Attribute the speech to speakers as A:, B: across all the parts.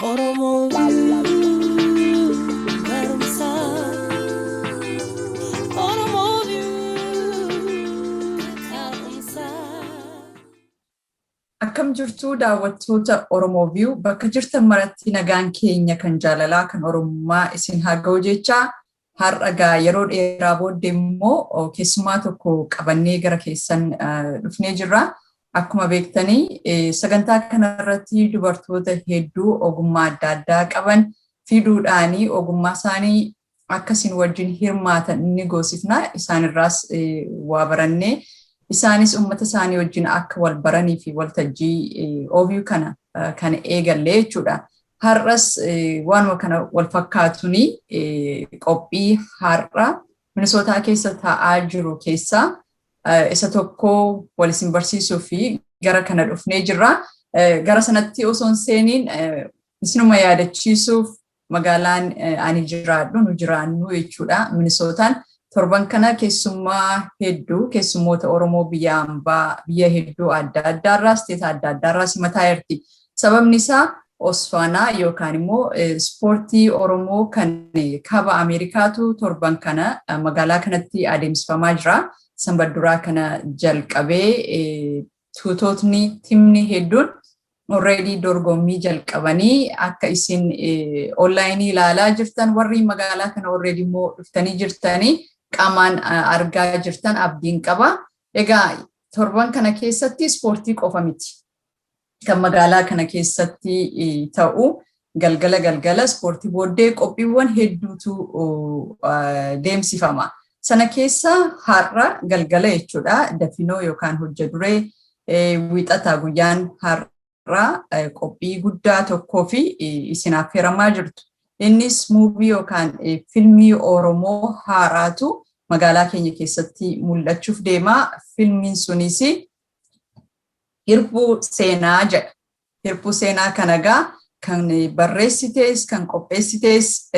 A: Oromo barumsa Oromo taa'umsa.
B: Akkam jirtu daawwattoota Oromoo View bakka jirtan maratti nagaan keenya kan jaalalaa kan Oromummaa isin haa ga'u jechaa har'a yeroo dheeraa booddee immoo keessummaa tokko qabannee gara keessan dhufnee jirra. Akkuma beektanii sagantaa kanarratti dubartoota hedduu ogummaa adda addaa qaban fiduudhaanii ogummaa isaanii akkasiin wajjin hirmaatan ni goosifna. Isaanirraas waa barannee isaanis uummata isaanii wajjin akka wal baranii fi waltajjii OVU kana eegallee jechuudha. Har'as waanuma kana wal fakkaatuni qophii har'a Minisootaa keessa taa'aa jiru keessaa isa tokko wal isin barsiisuu fi gara kana dhufnee jirra. Gara sanatti osoo hin seeniin isinuma yaadachiisuuf magaalaan ani jiraadhu nu jiraannu jechuudha. Minisootaan torban kana keessummoota Oromoo biyya hambaa biyya hedduu adda addaarraa isteeta adda addaarraa simataa jirti. Sababni isaa Osfaanaa yookaan immoo ispoortii Oromoo kan kaaba Ameerikaatu torban kana magaalaa kanatti adeemsifamaa jira. Sanbadduraa kana jalqabee tuutootni timni hedduun already dorgommii jalqabanii akka isin onlaayinii ilaalaa jirtan warri magaalaa kana already immoo dhuftanii jirtanii qaamaan argaa jirtan abdiin qaba. Egaa torban kana keessatti ispoortii qofa miti. Kan magaalaa kana keessatti ta'u galgala ispoortii booddee qophiiwwan hedduutu deemsifama. Sana keessa har'a galgala jechuudha. Dafinoo yookaan hojja duree wiixataa guyyaan har'a qophii guddaa tokkoo fi isin affeeramaa jirtu. Innis muuvii yookaan filmii Oromoo haaraatu magaalaa keenya keessatti mul'achuuf deema. Filmiin sunis Hirbuu Seenaa jedha. Hirbuu Seenaa kanagaa kan barreessitees kan qopheessitees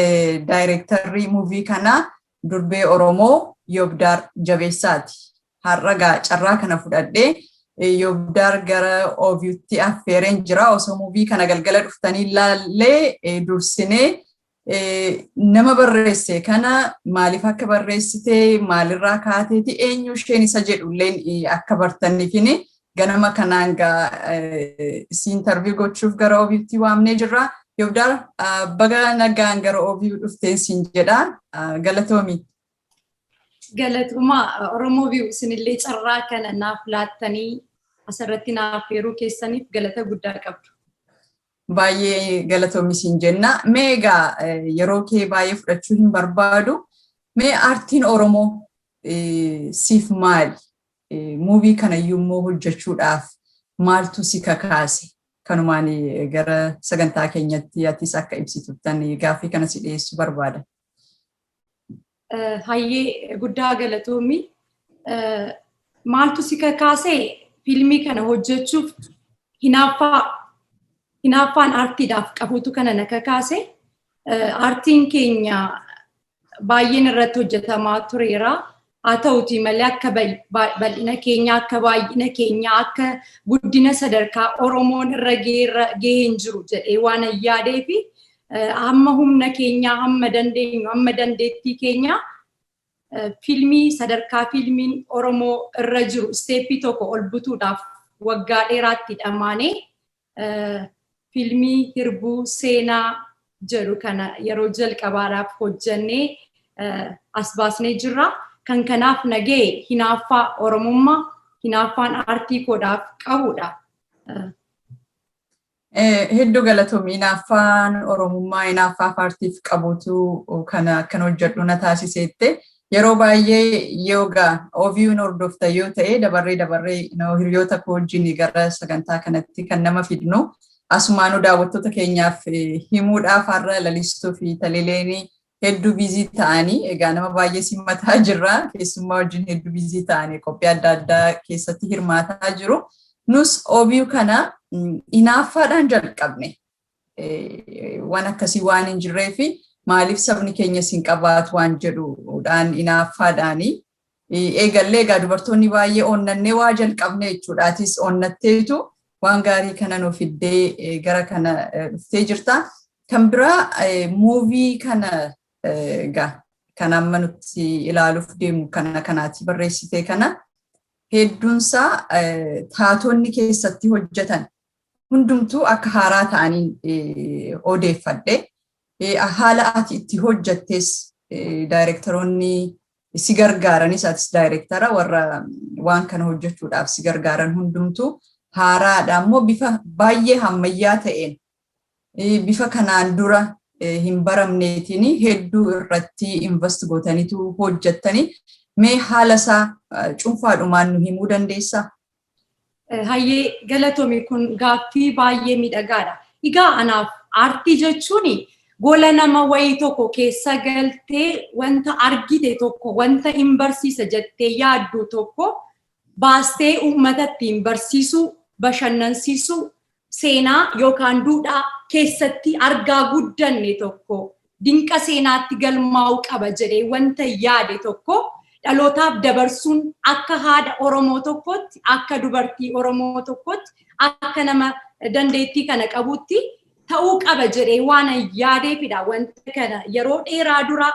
B: daayireektarrii muuvii kanaa Durbee Oromoo Yobdaar Jabeessaati. Har'a carraa kana fudhadhee Yobdaar gara OVUtti affeereen jira. Osoo muuvii kana galgala dhuftanii ilaallee dursinee nama barreesse kana maaliif akka barreessite maalirraa kaateeti eenyu isheen isa jedhulleen akka bartaniifini ganama kanaan si interview gochuuf gara OVUtti waamnee jirra. Yobdaar baga nagaan gara OVU dhufteen siin jedha. Galatoomi.
C: Galatuma Oromoo View isinillee carraa kana naaf laattanii asirratti naaf affeeruu keessaniif galata guddaa qabdu.
B: Baay'ee galatoomi siin jenna. Mee egaa yeroo kee baay'ee fudhachuu hin barbaadu. Mee aartiin Oromoo siif maali? Muuvii kanayyuu immoo hojjechuudhaaf maaltu si kakaase? Kanumaan gara sagantaa keenyatti atis akka ibsituttan gaaffii kana si dhiyeessuu barbaada.
C: Hayyee guddaa galatoomi. Maaltu si kakaase filmii kana hojjechuuf hinaaffaan aartiidhaaf qabuutu kana na kakaase. Aartiin keenya baay'een irratti hojjetamaa tureera. Haa ta'uutii malee akka bal'ina keenya akka baay'ina keenya akka guddina sadarkaa Oromoon irra gahee hin jiru jedhee waan yaadee fi hamma humna keenyaa hamma dandeenyu hamma dandeettii keenya filmii sadarkaa filmiin Oromoo irra jiru isteeppii tokko ol butuudhaaf waggaa dheeraatti dhamaanee filmii Hirbuu Seenaa jedhu kana yeroo jalqabaadhaaf hojjannee as baasnee jirra. Kan kanaaf nagee hinaaffaa Oromummaa, hinaaffaan aartii koodhaaf qabudha.
B: Hedduu galatoomi. Hinaaffaan Oromummaa, hinaaffaa aartiif qabuutu kan hojjedhu na taasiseette. Yeroo baay'ee yoogaa OVU'n hordofta yoo ta'e dabarree hiriyoota koo wajjin gara sagantaa kanatti kan nama fidnu. Asumaanuu daawwattoota keenyaaf himuudhaaf har'a lalistuu fi taleeleenii hedduu bizii ta'anii egaa nama baay'ee simataa jirra. Keessummaa wajjin hedduu bizii ta'anii qophii adda addaa keessatti hirmaataa jiru. Nus OVU kana hinaaffaadhaan jalqabne. Waan akkasii waan hin jirree fi maaliif sabni keenya siin qabaatu waan jedhuudhaan hinaaffaadhaanii eegallee egaa dubartoonni baay'ee onnannee waa jalqabne jechuudhaatis onnatteetu waan gaarii kana nuuf fiddee gara kana dhuftee jirta. Kan biraa muuvii kana kan amma nuti ilaaluuf deemu kanaati barreessitee kana hedduunsaa taatonni keessatti hojjetan hundumtuu akka haaraa ta'anii odeeffadhe. Haala ati itti hojjettes daayirektaroonni si gargaaranis atis daayirektara warra waan kana hojjechuudhaaf si gargaaran hundumtuu haaraadha immoo bifa baay'ee ammayyaa ta'een bifa kanaan dura hin baramneetiin hedduu irratti invest gootaniitu hojjettanii mee haala isaa cuunfaadhumaan nu himuu dandeessaa?
C: Hayyee galatoomi kun gaaffii baay'ee miidhagaadha. Egaa anaaf aartii jechuun gola nama wayii tokko keessa galtee wanta argite tokko wanta hin barsiisa jettee yaaddu tokko baastee uummatatti hin barsiisu bashannansiisu seenaa yookaan duudhaa keessatti argaa guddanne tokko dinqa seenaatti galmaa'uu qaba jedhee wanta yaade tokko dhalootaaf dabarsuun akka haadha Oromoo tokkotti akka dubartii Oromoo tokkotti akka nama dandeettii kana qabutti ta'uu qaba jedhee waan yaadeefidha wanta kana yeroo dheeraa dura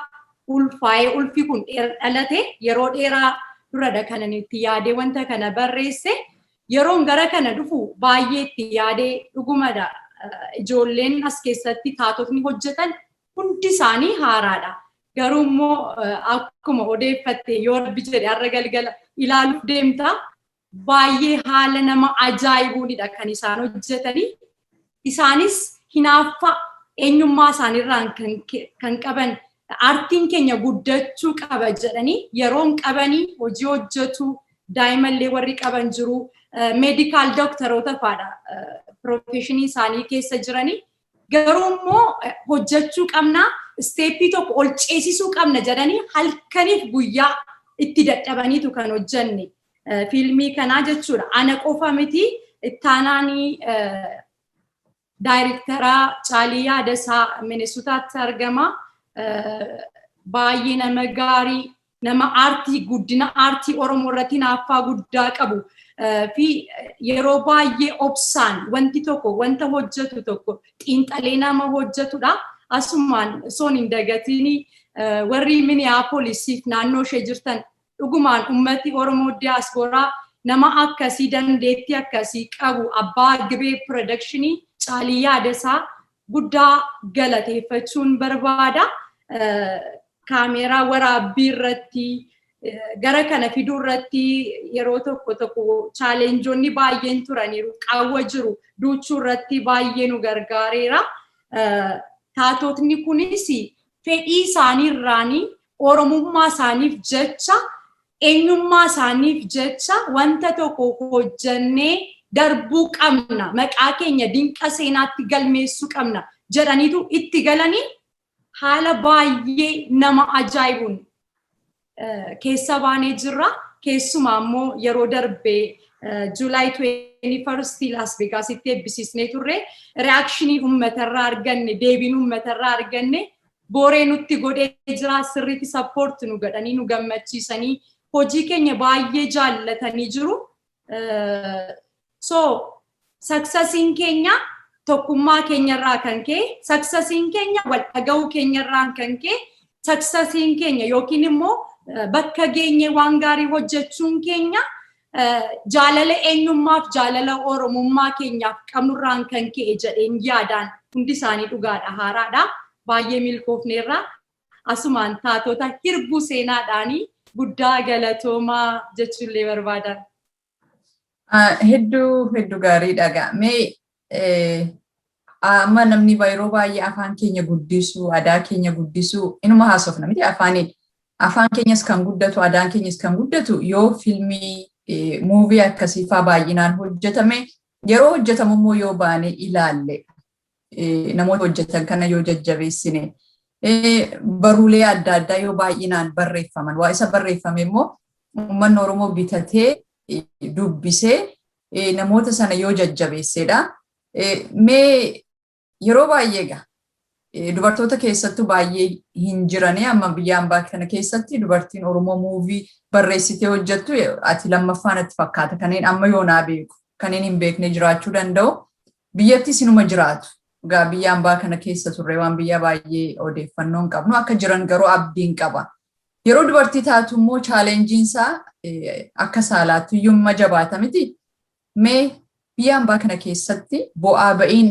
C: ulfaa'ee ulfi kun dhalate yeroo dheeraa duradha kanan itti yaadee wanta kana barreesse yeroon gara kana dhufu baay'ee itti yaadee dhugumadha. Ijoolleen as keessatti taatotni hojjetan hundi isaanii haaraadha. Garuu immoo akkuma odeeffatte yoo rabbi jedhe har'a galgala ilaaluuf deemta baay'ee haala nama ajaa'ibuunidha kan isaan hojjetanii. Isaanis hinaaffaa eenyummaa isaaniirraan kan qaban aartiin keenya guddachuu qaba jedhanii yeroon qabanii hojii hojjetu daa'imallee warri qaban jiru meedikaal dooktaroota fa'aadha piroofeeshinii isaanii keessa jiranii garuu immoo hojjechuu qabna isteeppii tokko ol ceesisuu qabna jedhanii halkaniif guyyaa itti dadhabaniitu kan hojjenne fiilmii kanaa jechuudha. Ana qofa miti ittaanaanii daayirektaraa Caalii Yaadasaa Minesotaatti argama. Baay'ee nama gaarii nama aartii guddina aartii Oromoo irratti hinaaffaa guddaa qabu fi yeroo baay'ee obsaan wanti tokko wanta hojjetu tokko xiinxalee nama hojjetudha. Asumaan soon hin dagatiin warri Minneapolis naannoo ishee jirtan dhugumaan ummati Oromoo diiyaasporaa nama akkasii dandeettii akkasii qabu abbaa gibee piroodakshinii Caalii Yaadasaa guddaa galateeffachuun barbaada. Kaameeraa waraabbii irratti gara kana fiduu irratti yeroo tokko chaalenjoonni baay'een turaniiru qaawwa jiru duuchuu irratti baay'ee nu gargaareera. Taatotni kunis fedhii isaanii irraanii Oromummaa isaaniif jecha eenyummaa isaaniif jecha wanta tokko hojjannee darbuu qabna maqaa keenya dinqa seenaatti galmeessuu qabna jedhaniitu itti galanii haala baay'ee nama ajaa'ibuun keessa baanee jirra. Keessumaa immoo yeroo darbee Juulaay 21 Las Vegaasitti eebbisiisnee turre reaakshinii uummatarraa arganne deebiin uummatarraa arganne booree nutti godhee jira sirriitti sappoorti nu godhanii nu gammachiisanii hojii keenya baay'ee jaallatanii jiru. So saksasiin keenya tokkummaa keenyarraa kan ka'e saksasiin keenya wal dhaga'uu keenyarraa kan ka'e saksasiin keenya yookiin immoo bakka geenye waan gaarii hojjechuun keenya jaalala eenyummaaf jaalala Oromummaa keenyaaf qabnurraan kan ka'e jedheen yaadaan hundi isaanii dhugaadha haaraadha baay'ee milkoofneerra asumaan taatota hirbuu seenaadhaanii guddaa galatoomaa jechuullee barbaadan.
B: Hedduu gaariidha. Mee amma namni yeroo baay'ee afaan keenya guddisuu, aadaa keenya guddisuu inuma haasofna miti afaaniin. Afaan keenyas kan guddatu, aadaan keenyas kan guddatu yoo fiilmii muuvii akkasii fa'aa baay'inaan hojjetame yeroo hojjetamu immoo yoo baane ilaalle namoota hojjetan kana yoo jajjabeessine baruulee adda addaa yoo baay'inaan barreeffaman waa isa barreeffame immoo uummanni Oromoo bitatee dubbisee namoota sana yoo jajjabeessedha. Mee yeroo baay'ee dubartoota keessattuu baay'ee hin jirane amma biyya ambaa kana keessatti dubartiin Oromoo muuvii barreessitee hojjettu ati lammaffaan itti fakkaata kanneen amma yoonaa beeku kanneen hin beekne jiraachuu danda'u. Biyyatti sinuma jiraatu. Gaa biyya ambaa kana keessa turre waan biyya baay'ee odeeffannoo hin qabnu akka jiran garuu abdiin qaba. Yeroo dubartii taatu immoo chaalenjiin isaa akka saalaatti iyyuu jabaata miti. Mee biyya ambaa kana keessatti bu'aa ba'iin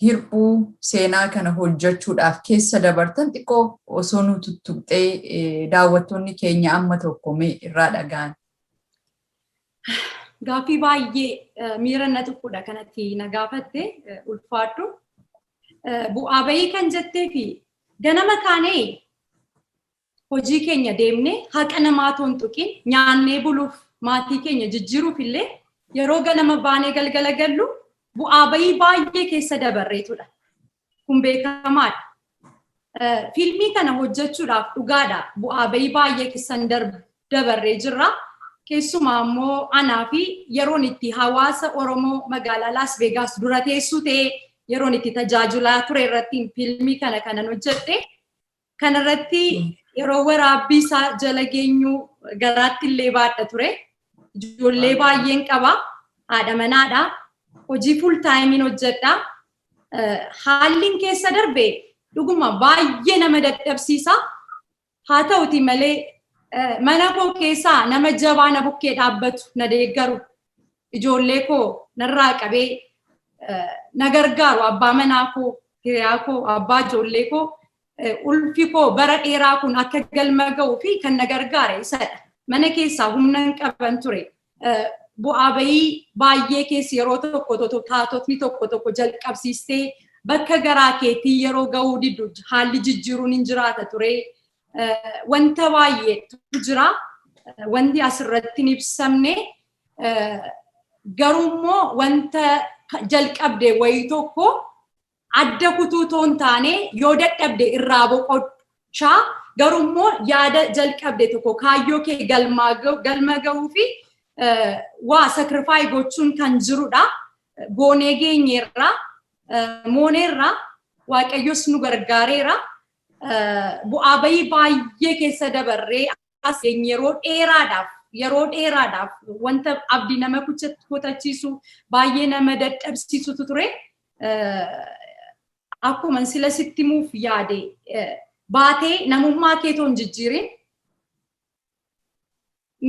B: hirphuu seenaa kana hojjechuudhaaf keessa dabartan xiqqoo osoo nu tuttuqxee daawwattoonni keenya amma tokko mee irraa dhaga'an.
C: Gaaffii baay'ee miira na tuqudha kanatti na gaafatte ulfaadhu. Bu'aa bahii kan jettee fi ganama kaanee hojii keenya deemnee haqa namaa toon tuqin nyaannee buluuf maatii keenya jijjiiruuf illee yeroo ganama baanee galgala gallu bu'aa bahii baay'ee keessa dabarreetudha. Kun beekamaadha. Fiilmii kana hojjechuudhaaf dhugaadha. Bu'aa bahii baay'ee keessan dabarree jirra. Keessumaa immoo anaa fi yeroon itti hawaasa Oromoo magaalaa Las Vegas dura teessuu ta'ee yeroon itti tajaajilaa ture irratti fiilmii kana kanan hojjedhe. Kanarratti yeroo waraabbii isaa jala geenyu garaatti illee baadha ture. Ijoollee baay'een qaba. Haadha manaadha. Hojii full time hojjedha. Haalliin keessa darbe dhuguma baay'ee nama dadhabsiisa. Haa ta'uti malee mana koo keessaa nama jabaa na bukkee dhaabbatu na deeggaru. Ijoollee koo narraa qabee na gargaaru abbaa manaa koo, hiriyaa koo, abbaa ijoollee koo, ulfi koo bara dheeraa kun akka galma ga'uu fi kan na gargaare isadha. Mana keessaa humna hin qaban ture. Bu'aa bahii baay'ee keessa yeroo tokko taatotni tokko jalqabsiistee bakka garaa keetii yeroo ga'uu diddu haalli jijjiiruun hin jiraata ture. Wanta baay'eetu jira. Wanti asirratti hin ibsamne garuu immoo wanta jalqabde wayii tokko adda kutuu toon taane yoo dadhabde irraa boqochaa garuu immoo yaada jalqabde tokko kaayyoo kee galma ga'uu fi waa sacrifice gochuun kan jirudha. Goonee geenyeerra, mooneerra, waaqayyos nu gargaareera. Bu'aa bahii baay'ee keessa dabarree as yeroo dheeraadhaaf wanta abdii nama kutachiisu baay'ee nama dadhabsiisutu ture. Akkuma sila sitti muuf yaade baatee namummaa kee toon jijjiirin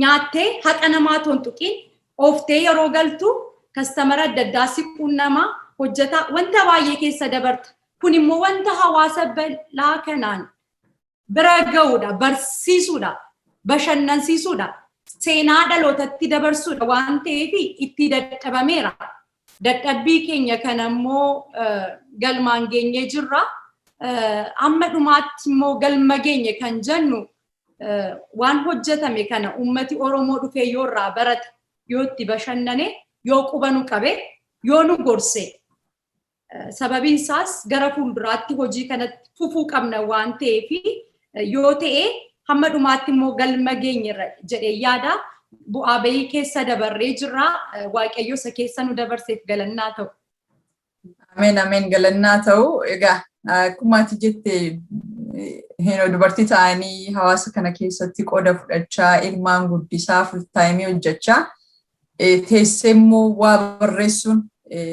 C: nyaattee haqa namaa toon tuqin ooftee yeroo galtu kastamara adda addaa siquun nama hojjetaa wanta baay'ee keessa dabarta. Kun immoo wanta hawaasa bal'aa kanaan bira ga'uudha, barsiisuudha, bashannansiisuudha, seenaa dhalootatti dabarsuudha waan ta'eef itti dadhabameera. Dadhabbii keenya kana immoo galmaan geenyee jirra. Amma dhumaatti immoo galma geenye kan jennu waan hojjetame kana ummati Oromoo dhufee yoo irraa barate, yoo itti bashannane, yoo quba nu qabe, yoo nu gorse. Sababiin isaas gara fuulduraatti hojii kanatti fufuu qabna waan ta'eef yoo ta'e hamma dhumaatti immoo galma geenyerra jedhee yaada. Bu'aa bahii keessa dabarree jirra. Waaqayyo isa keessa nu dabarseef galannaa ta'u.
B: Ameen galannaa ta'u. Egaa akkuma ati jette dubartii ta'anii hawaasa kana keessatti qooda fudhachaa ilmaan guddisaa full time hojjechaa teessee immoo waa barreessuun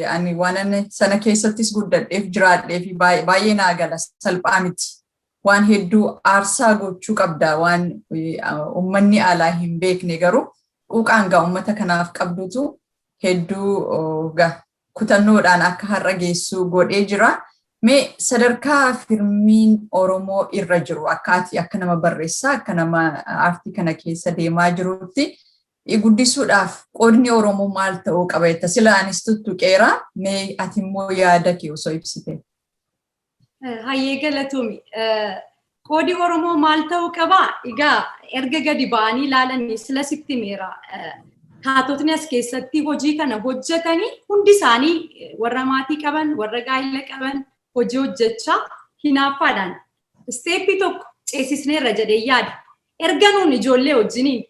B: ani waan sana keessattis guddadheef jiraadheef baay'ee naa gala salphaa miti. Waan hedduu aarsaa gochuu qabda waan uummanni alaa hin beekne garuu quuqaan gaa uummata kanaaf qabdutu hedduu kutannoodhaan akka har'a geessu godhee jira. Mee sadarkaa fiilmiin Oromoo irra jiru akka nama barreessaa akka nama aartii kana keessa deemaa jirutti guddisuudhaaf qoodni Oromoo maal ta'uu qaba jetta sila anis tuttuqeera. Mee ati immoo yaada kee osoo ibsite.
C: Hayyee galatoomi. Qoodi Oromoo maal ta'uu qaba? Egaa erga gadi ba'anii ilaalanii sila sitti meera. Taatotni as keessatti hojii kana hojjetanii hundi isaanii warra maatii qaban, warra gaa'ela qaban hojii hojjechaa hinaaffaadhaan. Isteeppii tokko ceesisneerra jedhee yaada. Erga nuun ijoollee wajjiniin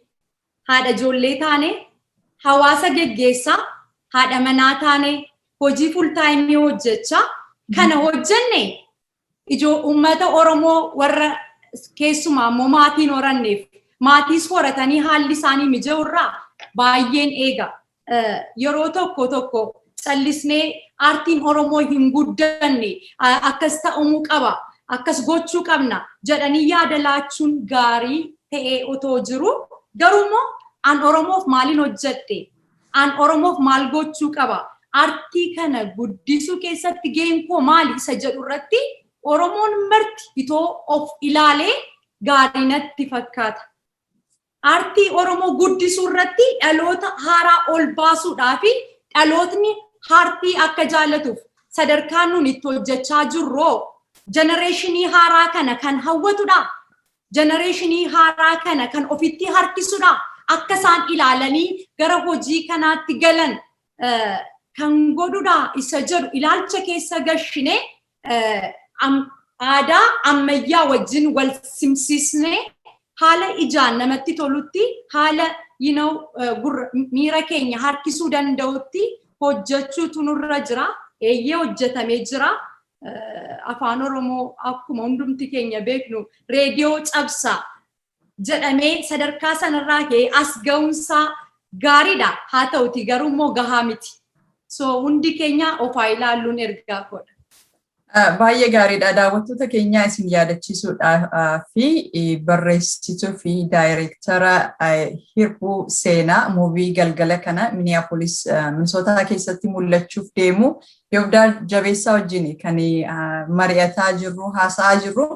C: haadha ijoollee taane, hawaasa geggeessaa, haadha manaa taane, hojii full time hojjechaa kana hojjenne uummata Oromoo warra keessumaa immoo maatiin horanneef maatiis horatanii haalli isaanii mija'urraa baay'een eega. yeroo tokko callisnee aartiin Oromoo hin guddanne akkas ta'uu qaba akkas gochuu qabna jedhanii yaada laachuun gaarii ta'ee otoo jiru garuummoo an Oromoof maalin hojjedhe an Oromoof maal gochuu qaba aartii kana guddisuu keessatti gaheen koo maali isa jedhu irratti Oromoon marti itoo of ilaalee gaarii natti fakkaata. Aartii Oromoo guddisuu irratti dhaloota haaraa ol baasuudhaa fi dhalootni aartii akka jaallatuuf sadarkaan nuun itti hojjechaa jirru genereeshinii haaraa kana kan hawwatudha. Genereeshinii haaraa kana kan ofitti harkisudha. Akka isaan ilaalanii gara hojii kanaatti galan kan godhudha isa jedhu ilaalcha keessa gashine aadaa ammayyaa wajjin wal simsiisnee haala ijaan namatti tolutti haala miira keenya harkisuu danda'utti hojjechuutu nurra jira eeyyee hojjetamee jira afaan Oromoo akkuma hundumti keenya beeknu reediyoo cabsaa jedhamee sadarkaa sanarraa ka'ee as ga'umsaa gaariidha haa ta'uti garuu immoo gahaa miti so hundi keenya ofaa ilaalluun ergaa godha.
B: Baay'ee gaariidha. Daawwattoota keenyaa isin yaadachiisuudhaaf fi barreessituu fi daayireektara Hirbuu Seenaa muuvii galgala kana Minneapolis Minnesota keessatti mul'achuuf deemu Yobdaar Jabeessaa wajjin kan mari'ataa jirru haasa'aa jirru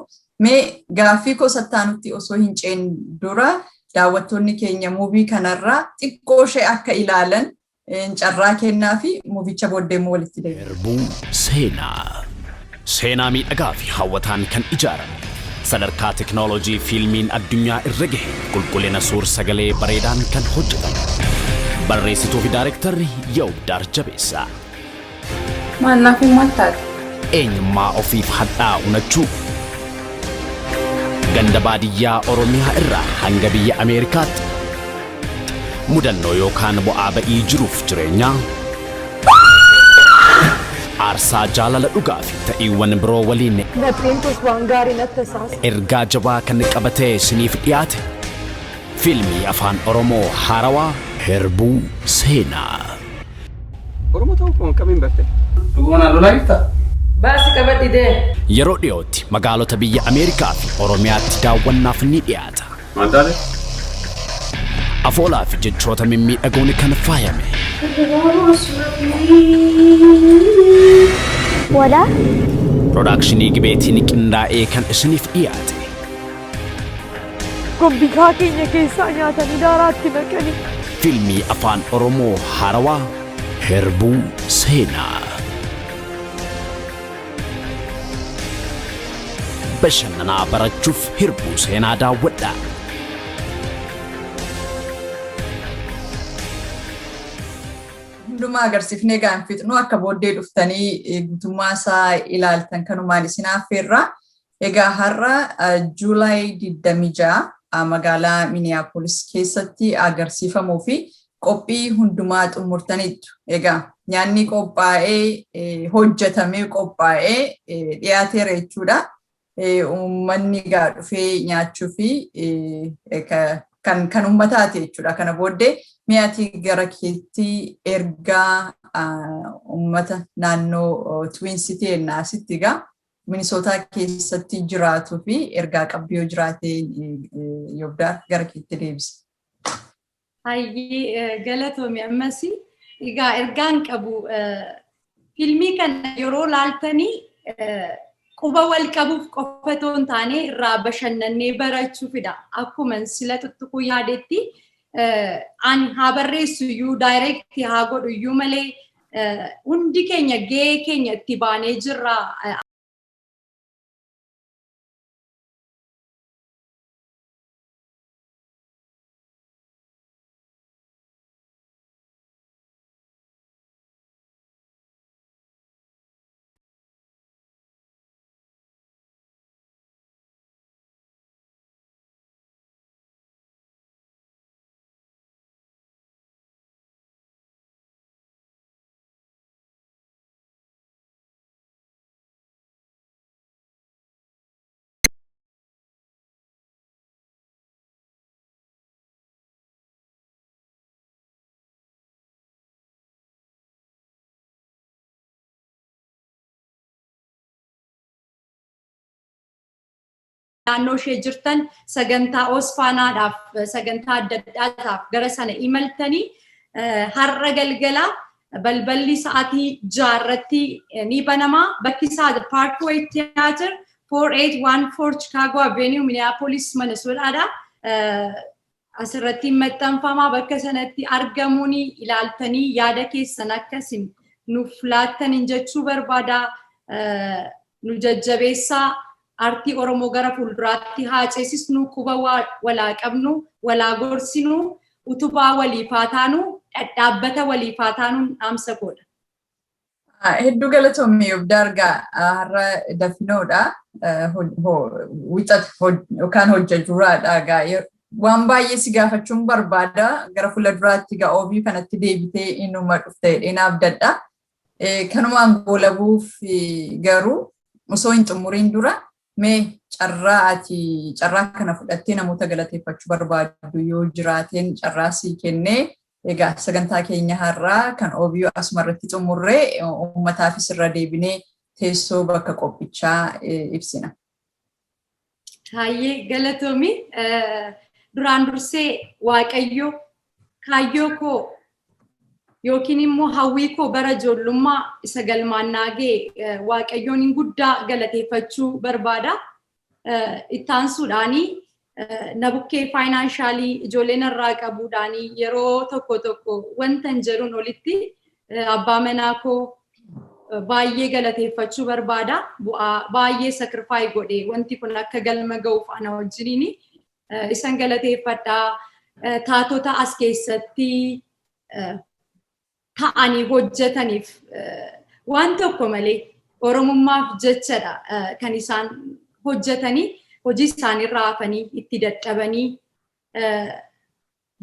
B: mee gaaffii kosattaanutti osoo hin ceen dura daawwattoonni keenya muuvii kanarraa xiqqoo ishee akka ilaalan carraa kennaa fi muuvicha booddeemmoo walitti deemu.
D: Hirbuu Seenaa. Seenaa miidhagaa fi hawwataan kan ijaarame sadarkaa teknoolojii fiilmiin addunyaa irra gahe qulqullina suur sagalee bareedaan kan hojjetame barreessituu fi daayirektarri Yobdaar Jabeessaa.
E: Maannaaf hin mattaati.
D: Eenyummaa ofiif hadhaa unachuu ganda baadiyyaa Oromiyaa irraa hanga biyya Ameerikaatti mudannoo yookaan bu'aa ba'ii jiruuf jireenyaa aarsaa jaalala dhugaa fi ta'iiwwan biroo waliin ergaa jabaa kan qabatee isiniif dhiyaate fiilmii afaan Oromoo haarawaa Hirbuu Seenaa.
F: Oromoo ta'uu kun kamiin barte? Dhugumaan lolaa jirta?
E: Baasi qabadhi dee.
D: Yeroo dhiyootti magaalota biyya Ameerikaa fi Oromiyaatti daawwannaaf ni dhiyaata.
F: Maantaalee?
D: Afoolaa fi jechoota mimmiidhagoon kan faayame.
G: Wala?
D: Produkshinii gibeetiin qindaa'ee kan isiniif dhiyaate.
G: Gombikaa keenya keessaa nyaatanii daaraatti naqani.
D: Fiilmii afaan Oromoo haarawaa Hirbuu Seenaa. Bashannanaa barachuuf Hirbuu Seenaa daawwadhaa.
B: Hundumaa agarsiifnee gaanfixnu akka booddee dhuftanii guutummaa isaa ilaaltan kanumaan isin affeerra. Egaa har'a Juulaay 26 magaalaa Minneapolis keessatti agarsiifamuu fi qophii hundumaa xumurtaniitu. Egaa nyaanni qophaa'ee hojjetamee qophaa'ee dhiyaateera jechuudha. Uummanni gaa dhufee nyaachuu fi kan uummataati jechuudha. Kana booddee mi'aati gara keetti ergaa uummata naannoo Twin City asitti egaa Minnesota keessatti jiraatu fi ergaa qabdu yoo jiraate Yobdaar gara keetti deebisa.
C: Hayyee galatoomii ammas egaa ergaan qabu fiilmii kana yeroo laaltanii quba wal qabuuf qofa otoo hin taane irraa bashannannee barachuufidha. Akkuma sila tuttuquu yaadetti ani haa barreessu iyyuu daayireektii haa godhu iyyuu malee hundi keenya gahee keenya itti baanee jirra. naannoo ishee jirtan sagantaa Osfaanaadhaaf sagantaa adda addaadhaaf gara sana imaltanii har'a galgala balballi sa'aatii 6 irratti ni banama. Bakki isaa Parkway Theater 4814 Chicago Avenue Minneapolis Minnesota asirratti maxxanfama. Bakka sanatti argamuuni ilaaltanii yaada keessan akkasin nuuf laattan jechuu barbaada. Nu jajjabeessaa artii Oromoo gara fuulduraatti haa ceesisnu, quba walaa qabnu, walaa gorsinu, utubaa waliifaa taanu, dhaabbata waliifaa taanuun dhaamsa koodha.
B: Hedduu galatoomii Dargaa har'a dafinoodha. Wixata yookaan hojjechuudhaadha. Waan baay'ee si gaafachuun barbaada. Gara fuulduraatti OB kanatti deebitee innuma dhuftee dheenaaf dadha. Kanumaan goolabuuf garuu osoo hin xumuriin dura mee carraa kana fudhattee namoota galateeffachuu barbaadu yoo jiraateen carraa sii kennee egaa sagantaa keenya har'aa kan OB asumarratti xumurree uummataafis irra deebinee teessoo bakka qophichaa ibsina.
C: Hayyee galatoomi. Duraan dursee Waaqayyo kaayyoo koo yookiin immoo hawwii koo bara ijoollummaa isa galmaan naagee Waaqayyoon guddaa galateeffachuu barbaada. Ittaansuudhaanii nabukkee faayinaanshalii ijoolleen irraa qabuudhaanii yeroo tokko wanta hin jedhuun olitti abbaa manaa koo baay'ee galateeffachuu barbaada. Baay'ee sakrifaayi godhee wanti kun akka galma ga'uuf ana wajjiniin isan galateeffadhaa. Taatota as keessatti ta'anii hojjetaniif waan tokko malee Oromummaaf jechadha kan isaan hojjetanii hojii isaaniirraa hafanii itti dadhabanii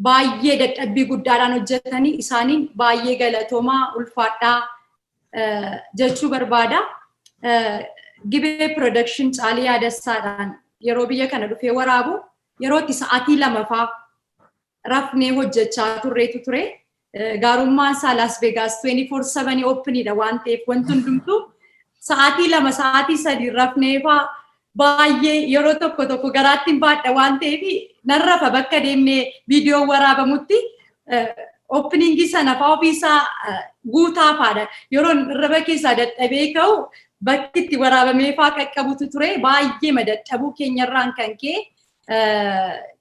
C: baay'ee dadhabbii guddaadhaan hojjetanii isaaniin baay'ee galatoomaa ulfaadhaa jechuu barbaada. Gibee production caalii yaadassaadhaan yeroo biyya kana dhufee waraabu yeroo itti sa'aatii 2 rafnee hojjechaa turreetu ture. Gaarummaan isaa Las Vegas 24/7 openidha waan ta'eef wanti hundumtuu sa'aatii 2 sa'aatii 3 rafneefaa baay'ee yeroo tokko garaatti hin baadha waan ta'eef narrafa bakka deemnee viidiyoo waraabamutti openingii sana fa'aa ofiisaa guutaafaadha. Yeroo irraba keessaa dadhabee ka'u bakki itti waraabameefaa qaqqabutu ture. Baay'ee madadhabuu keenyarraan kan ka'e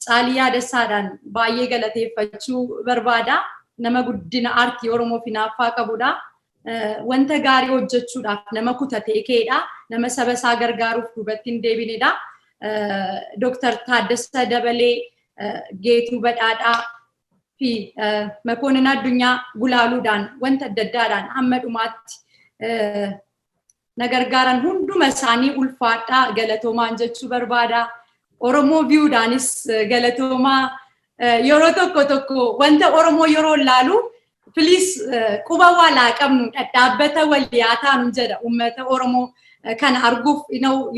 C: caalii yaadassaadhaan baay'ee galateeffachuu barbaada. Nama guddina aartii Oromoo finaaffaa qabudha. Wanta gaarii hojjechuudhaaf nama kutatee ka'edha. Nama saba isaa gargaaruuf duubatti hin deebinedha. Dr. Taaddasa Dabalee, Geetuu Badhaadhaa fi Makoonnin Addunyaa gulaaluudhaan wanta adda addaadhaan hamma dhumaatti na gargaaran hunduma isaanii ulfaadhaa galatoomaan jechuu barbaada. Oromoo viiwudhaanis galatoomaa. Yeroo tokko wanta Oromoo yeroo laalu please quba walaa qabnu dhaabbata walii taanu jedha uummata Oromoo kana arguuf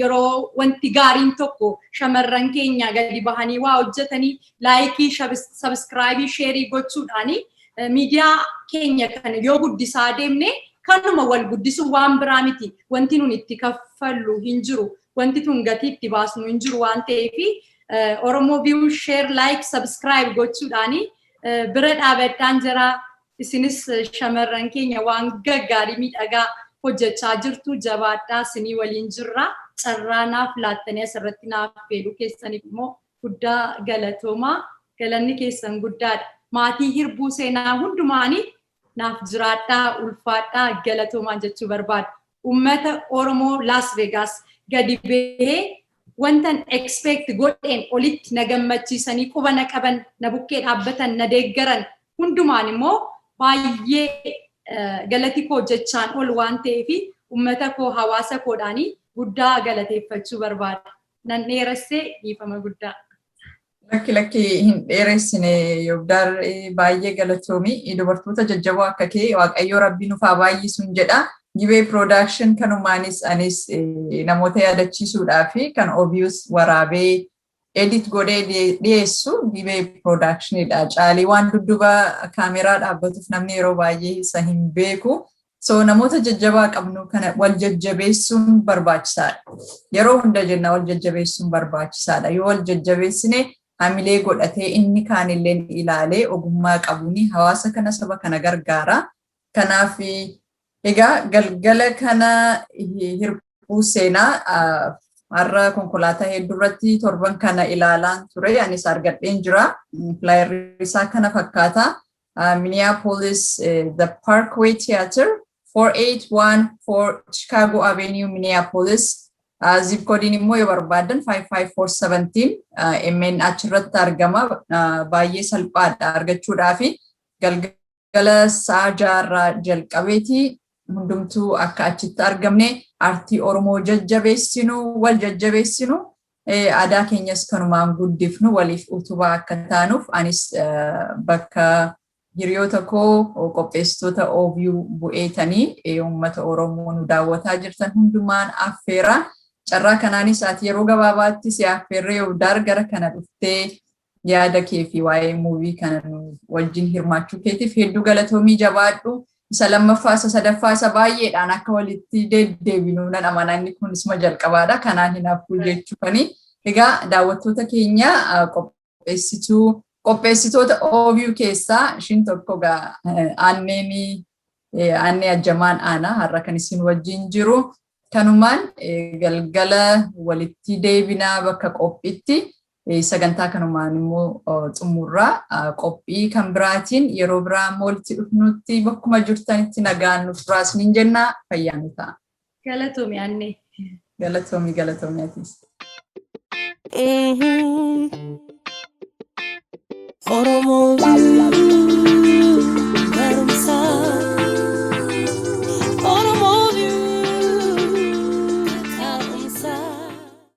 C: yeroo wanti gaariin tokko shamarran keenya gadi bahanii waa hojjetanii laayikii sabskraayibii sheerii gochuudhaani miidiyaa keenya kana yoo guddisaa deemne kanuma wal guddisuu waan biraa miti. Wanti nun itti kaffallu hin jiru. Wanti tun gatii itti baasnu hin jiru waan ta'eefi Oromoo view share like subscribe gochuudhaani bira dhaabadhaan jira. Isinis shamarran keenya waan gaggaarii miidhagaa hojjechaa jirtu jabaadhaa isinii waliin jirra. Carraa naaf laattanii asirratti naaf fedhuu keessaniif immoo guddaa galatoomaa. Galanni keessan guddaadha. Maatii hirbuu seenaa hundumaanii naaf jiraadhaa ulfaadhaa galatoomaa jechuu barbaada. Uummata Oromoo Las Vegas gadi bahee wantan expect godheen olitti na gammachiisanii quba na qaban na bukkee dhaabbatan na deeggaran hundumaan immoo baay'ee galati koo jechaan ol waan ta'eef uummata koo hawaasa koodhaanii guddaa galateeffachuu barbaada. Nan dheeressee dhiifama guddaa.
B: Lakki hin dheeressine Yobdaar baay'ee galatoomii dubartoota jajjaboo akka kee Waaqayyo Rabbiin ufaa baay'isuun jedha. Gibee production kanumaanis anis namoota yaadachiisuudhaaf kan obvious waraabee edit godhee dhiyeessu Gibee productionidha. Caalii waan dudduuba kaameraa dhaabbatuuf namni yeroo baay'ee isa hin beeku. So namoota jajjabaa qabnu kana wal jajjabeessuun barbaachisaadha. Yeroo hunda jenna wal jajjabeessuun barbaachisaadha. Yoo wal jajjabeessine hamilee godhatee inni kaanillee ilaalee ogummaa qabuuni hawaasa kana saba kana gargaara. Kanaaf egaa galgala kana hirpuu seenaa har'a konkolaataa hedduurratti torban kana ilaalaan ture anis argadheen jira. Flyer isaa kana fakkaata. Minneapolis, the Parkway Theater, 4814 Chicago Avenue, Minneapolis. Zip code immoo yoo barbaadan 55417 MN achirratti argama. Baay'ee salphaadha argachuudhaafi galgala sa'a 6 jalqabeeti hundumtuu akka achitti argamne artii Oromoo jajjabeessinu wal jajjabeessinu aadaa keenyas kanumaan guddifnu waliif utubaa akka taanuuf anis bakka hiriyoota koo qopheessitoota OVU bu'eetanii uummata Oromoo nu daawwataa jirtan hundumaan affeera. Carraa kanaanis ati yeroo gabaabaatti si affeerree yoo gara kana dhuftee yaada kee fi waa'ee muuvii kana wajjin hirmaachuu keetiif hedduu galatoomii jabaadhu. Isa lammaffaa isa sadaffaa isa baay'eedhaan akka walitti deddeebinu nan amana inni kun isuma jalqabaadha. Kanaan hinaafuu jechuufani. Egaa daawwattoota keenya qopheessitoota OVU keessaa ishiin tokko Annee Ajjamaan Aanaa har'a kan isin wajjin jiru. Kanumaan galgala walitti deebinaa bakka qophiitti sagantaa kanumaan immoo xumurraa qophii kan biraatiin yeroo biraa walitti dhufnutti bakkuma jirtanitti nagaan nuuf raasniin jennaa fayyaa nu ta'a.
C: Galatoomii Annee.
B: Galatoomii atis.
A: Oromoo